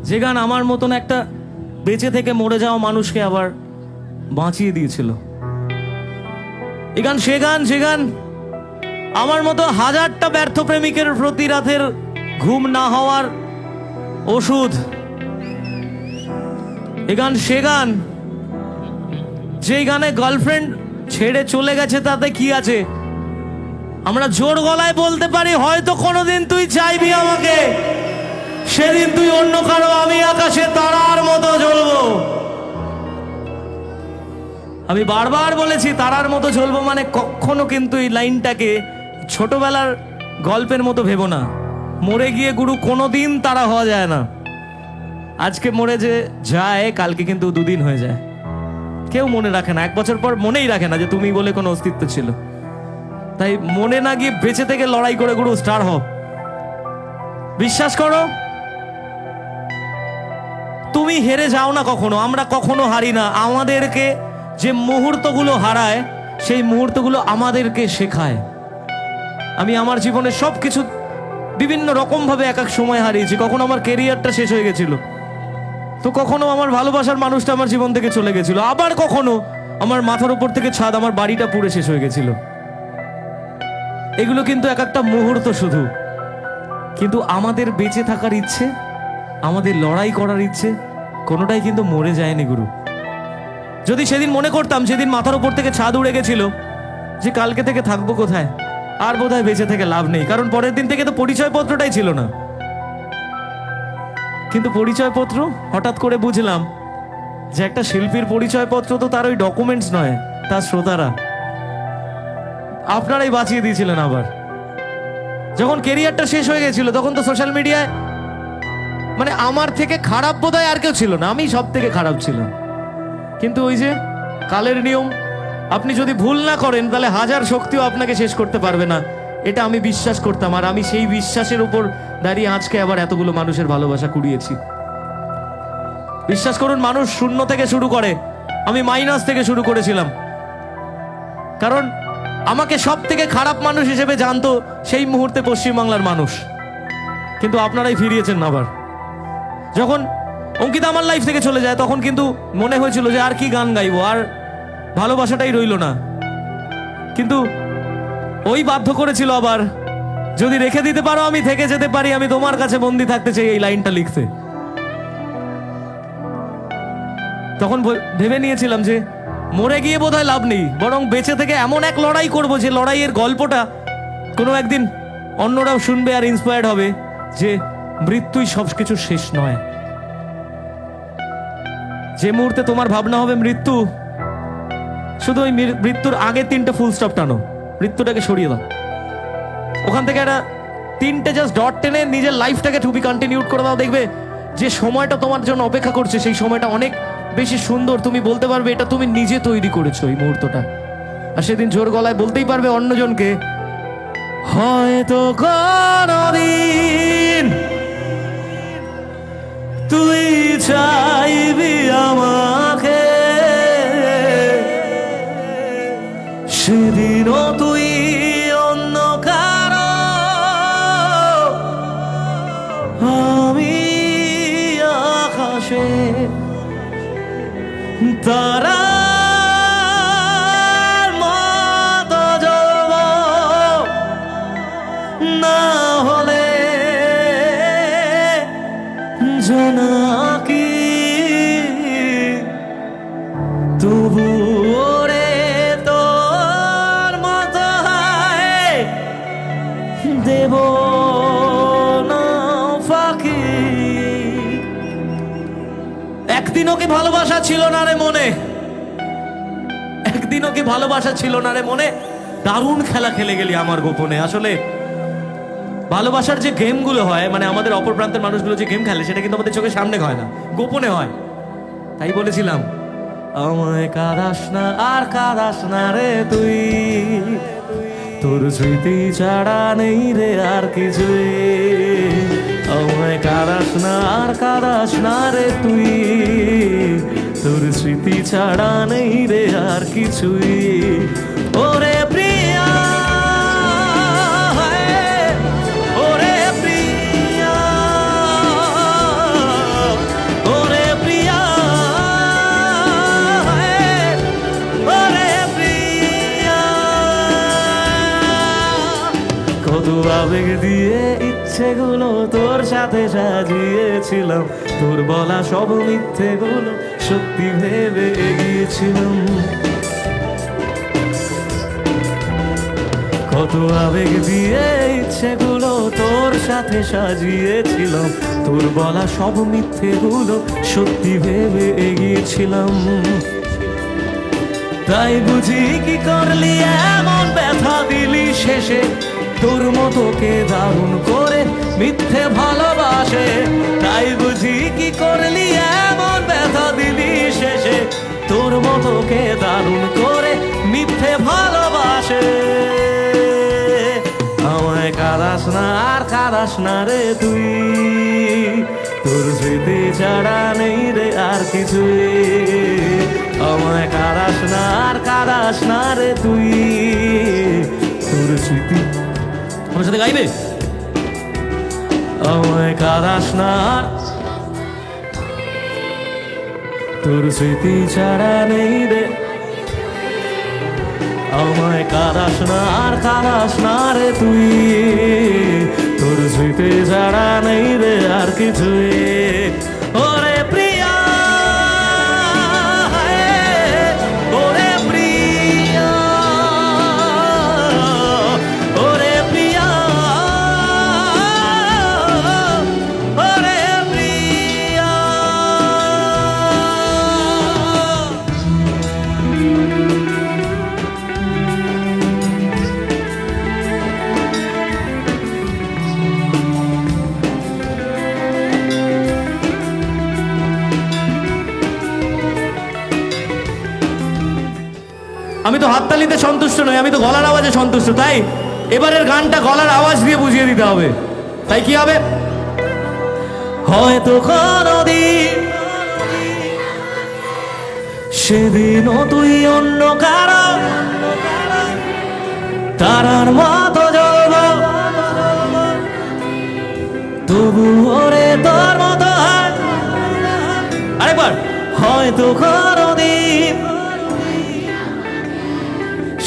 যে গান আমার মতন একটা বেঁচে থেকে মরে যাওয়া মানুষকে আবার বাঁচিয়ে দিয়েছিল। এই গান সে গান যে গান আমার মতো হাজারটা ব্যর্থ প্রেমিকের প্রতি রাতের ঘুম না হওয়ার ওষুধ। এই গান সে গান যেই গানে গার্লফ্রেন্ড ছেড়ে চলে গেছে তাতে কি আছে, আমরা জোর গলায় বলতে পারি হয়তো কোনোদিন তুই চাইবি আমাকে, সেদিন তুই অন্য কারো, আমি আকাশে তারার মতো জ্বলবো। আমি বারবার বলেছি তারার মতো জ্বলবো মানে কখনো কিন্তু এই লাইনটাকে ছোটবেলার গল্পের মতো ভেবো না। মরে গিয়ে গুরু কোনোদিন তারা হওয়া যায় না। আজকে মরে যে যায় কালকে কিন্তু দুদিন হয়ে যায়। কেউ মনে রাখে না, 1 বছর পর মনেই রাখে না যে তুমি বলে কোনো অস্তিত্ব ছিল। তাই মনে না গিয়ে বেঁচে থেকে লড়াই করে গুরু স্টার হও। বিশ্বাস করো তুমি হেরে যাও না কখনো, আমরা কখনো হারি না। আমাদেরকে যে মুহূর্তগুলো হারায় সেই মুহূর্তগুলো আমাদেরকে শেখায়। আমি আমার জীবনে সবকিছু বিভিন্ন রকম ভাবে এক এক সময় হারিয়েছি। কখনো আমার কেরিয়ারটা শেষ হয়ে গেছিল, তো কখনো আমার ভালোবাসার মানুষটা আমার জীবন থেকে চলে গেছিল, আবার কখনো আমার মাথার উপর থেকে ছাদ, আমার বাড়িটা পুড়ে শেষ হয়ে গেছিল। এগুলো কিন্তু এক একটা মুহূর্ত শুধু, কিন্তু আমাদের বেঁচে থাকার ইচ্ছে, আমাদের লড়াই করার ইচ্ছে কোনোটাই কিন্তু মরে যায়নি গুরু। যদি সেদিন মনে করতাম, সেদিন মাথার উপর থেকে ছাদ উড়ে গেছিল, যে কালকে থেকে থাকবো কোথায়, আর বোধহয় বেঁচে থেকে লাভ নেই, কারণ পরের দিন থেকে তো পরিচয়পত্রটাই ছিল না। কিন্তু পরিচয়পত্র হঠাৎ করে বুঝলাম যে একটা শিল্পীর পরিচয়পত্র তো তার ওই ডকুমেন্টস নয়, তার শ্রোতারা। আপনারাই বাঁচিয়ে দিয়েছিলেন। আবার যখন কেরিয়ারটা শেষ হয়ে গেছিল তখন তো সোশ্যাল মিডিয়ায় মানে আমার থেকে খারাপ বোধহয় আর কেউ ছিল না, আমি সব থেকে খারাপ ছিলাম। কিন্তু ওই যে কালের নিয়ম, আপনি যদি ভুল না করেন তাহলে হাজার শক্তিও আপনাকে শেষ করতে পারবে না, এটা আমি বিশ্বাস করতাম। আর আমি সেই বিশ্বাসের উপর দাঁড়িয়ে আজকে আবার এতগুলো মানুষের ভালোবাসা কুড়িয়েছি। বিশ্বাস করুন, মানুষ শূন্য থেকে শুরু করে, আমি মাইনাস থেকে শুরু করেছিলাম। কারণ আমাকে সব থেকে খারাপ মানুষ হিসেবে জানতো সেই মুহূর্তে পশ্চিমবাংলার মানুষ, কিন্তু আপনারাই ফিরিয়েছেন আবার। যখন অঙ্কিতা আমার লাইফ থেকে চলে যায় তখন কিন্তু মনে হয়েছিল যে আর কি গান গাইবো, আর ভালোবাসাটাই রইল না। কিন্তু ওই বাধ্য করেছিল আবার, যদি রেখে দিতে পারো আমি থেকে যেতে পারি, আমি তোমার কাছে বন্দি থাকতে চাই, এই লাইনটা লিখতে। তখন ভেবে নিয়েছিলাম যে মরে গিয়ে বোধহয় লাভ নেই, বরং বেঁচে থেকে এমন এক লড়াই করব যে লড়াইয়ের গল্পটা কোনো একদিন অন্যরাও শুনবে আর ইন্সপায়ার্ড হবে যে মৃত্যুই সবকিছু শেষ নয়। যে মুহূর্তে তোমার ভাবনা হবে মৃত্যু, শুধু ওই মৃত্যুর আগে 3টে ফুল স্টপ টানো, মৃত্যুটাকে সরিয়ে দাও। ওখান থেকে একটা 3টে জাস্ট ডট টেনে নিজের লাইফটাকে টু বি কন্টিনিউড করে দাও। দেখবে যে সময়টা তোমার জন্য অপেক্ষা করছে সেই সময়টা অনেক বেশি সুন্দর। তুমি বলতে পারবে এটা তুমি নিজে তৈরি করেছো এই মুহূর্তটা, আর সেদিন জোর গলায় বলতেই পারবে অন্যজনকে, হয়তো কোনদিন তুই চাইবি আমাকে, সেদিনও তুই অন্য কারো, আমি আকাশে তারার মতো জ্বলবো, না হলে জোনাকি তবু ওরে তোর মতো দেব না ফাঁকি। একদিনও কি ভালোবাসা ছিল না রে মনে, একদিনও কি ভালোবাসা ছিল না রে মনে, দারুণ খেলা খেলে গেলি আমার গোপনে। আসলে ভালোবাসার যে গেমগুলো হয়, মানে আমাদের অপর প্রান্তের মানুষগুলো যে গেম খেলে, সেটা কিন্তু আমাদের চোখের সামনে হয় না, গোপনে হয়। তাই বলেছিলাম, আমায় কাঁদাস না আর কাঁদাস না রে তুই, তোর স্মৃতি ছাড়া নেই রে আর কিছুই। আমায় কাঁদাস না আর কাঁদাস না রে তুই, তোর স্মৃতি ছাড়া নেই রে আর কিছুই। ওরে প্রিয়া, ওরে প্রিয়া, দিয়ে ইচ্ছেগুলো তোর সাথে সাজিয়েছিলাম, তোর বলা সব মিথ্যেগুলো সত্যি ভেবে এগিয়েছিলাম। কত আবেগ দিয়ে ইচ্ছেগুলো তোর সাথে সাজিয়েছিলাম, তোর বলা সব মিথ্যেগুলো সত্যি ভেবে এগিয়েছিলাম। তাই বুঝি কি করলি এমন ব্যথা দিলি শেষে, তোর মতো কে দারুণ করে মিথ্যে ভালোবাসে। তাই বুঝি কি করলি এমন ব্যথা দিলি শেষে, তোর মতো কে দারুণ করে মিথ্যে ভালোবাসে। আমায় কাঁদাস না আর কাঁদাস না রে তুই, তোর স্মৃতি ছাড়া নেই রে আর কিছুই। আমায় কাঁদাস না আর কাঁদাস না রে তুই, তোর স্মৃতি। আমার সাথে গাইবে? আমায় কাঁদাস না আর, তোর স্মৃতি ছাড়া নেই রে। আমায় কাঁদাস না আর কাঁদাস না রে তুই, তোর স্মৃতি ছাড়া নেই রে আর কিছুই। ওরে প্রিয়া, ওরে প্রিয়া, ওরে প্রিয়া, ওরে প্রিয়া। আমি তো হাততালিতে সন্তুষ্ট নই, আমি তো গলার আওয়াজে সন্তুষ্ট। তাই এবারের গানটা গলার আওয়াজ দিয়ে বুঝিয়ে দিতে হবে। তাই কি হবে? হয়তো কোনদিন সেদিনও তুই অন্য কারো তারার মতো জ্বলব, তবু ওরে তোর মতো হয়। আরেকবার। হয়তো কোনদিন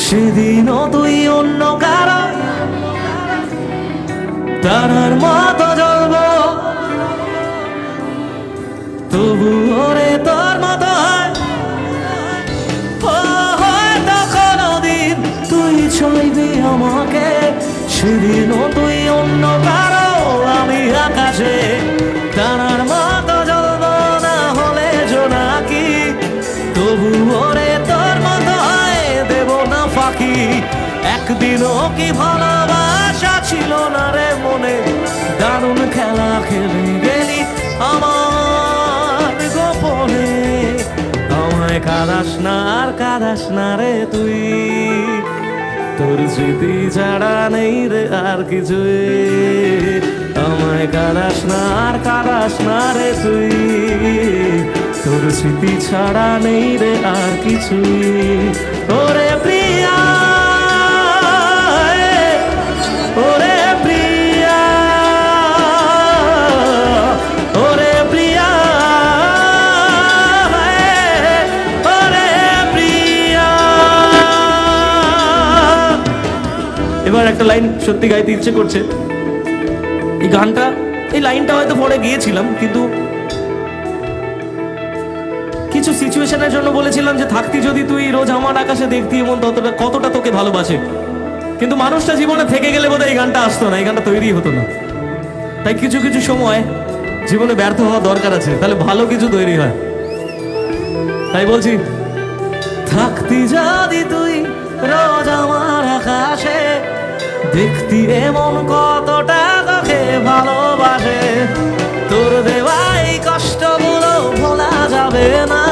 সেদিনও তুই অন্য কারো তারার মতো জ্বলব, তবু ওরে তোর মতো হয়। হয়তো কোনদিন তুই চাইবি আমাকে, সেদিনও তুই অন্য কারো, আমি আকাশে তারার মতো জ্বলব, না হলে জোনাকি, তবু ওরে তোর মতো হয়, দেব না ফাঁকি। একদিনও কি ভালোবাসা ছিল না রে মনে, দারুণ খেলা খেলে গেলি আমার গোপনে। আমায় কাঁদাস না আর কাঁদাস না রে তুই, তোর স্মৃতি ছাড়া নেই রে আর কিছুই। আমায় কাঁদাস না আর কাঁদাস না রে তুই, তোর স্মৃতি ছাড়া নেই রে আর কিছুই। ওরে প্রিয়া, ওরে প্রিয়া, ওরে প্রিয়া, ওরে প্রিয়া। এবার একটা লাইন সত্যি গাইতে ইচ্ছে করছে। এই গানটা, এই লাইনটা হয়তো পরে গিয়েছিলাম, কিন্তু কিছু সিচুয়েশনের জন্য বলেছিলাম যে থাকতি যদি তুই রোজ আমার আকাশে দেখতি এমন ততটা কতটা তোকে ভালোবাসে। কিন্তু মানুষটা জীবনে থেকে গেলে বোধহয় এই গানটা আসতো না, এই গানটা তৈরি হতো না। তাই কিছু কিছু সময় জীবনে ব্যর্থ হওয়া দরকার আছে, তাহলে ভালো কিছু তৈরি হয়। তাই বলছি, থাকতি যদি তুই রোজ আমার আকাশে দেখতি এমন কতটা তোকে ভালোবাসে, তোর দেওয়া এই কষ্টগুলো ভোলা যাবে না,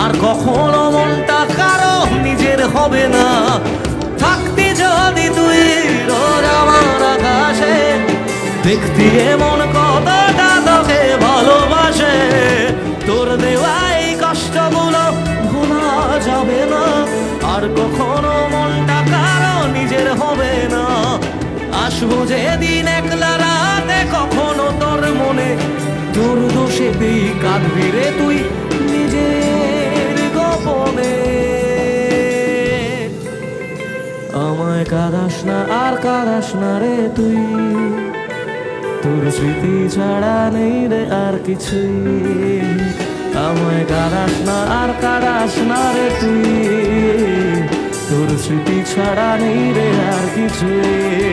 আর কখনো মনটা কারো নিজের হবে না। থাকতি যদি তুই রোজ আমার আকাশে দেখতি এমন কতটা তোকে ভালোবাসে, তোর দেওয়া এই কষ্টগুলো ভোলা যাবে না, আর কখনো মনটা কারো নিজের হবে না। আসবো যেদিন একলা রাতে, কখনো তোর মনে তোর দোষেতেই কাঁদবি রে তুই নিজের গোপনে। আমায় আমায় কাঁদাস না আর কাঁদাস না রে তুই, তোর স্মৃতি ছাড়া নেই রে আর কিছুই। আমায় কাঁদাস না আর কাঁদাস না রে তুই, তোর স্মৃতি ছাড়া নেই রে আর কিছুই।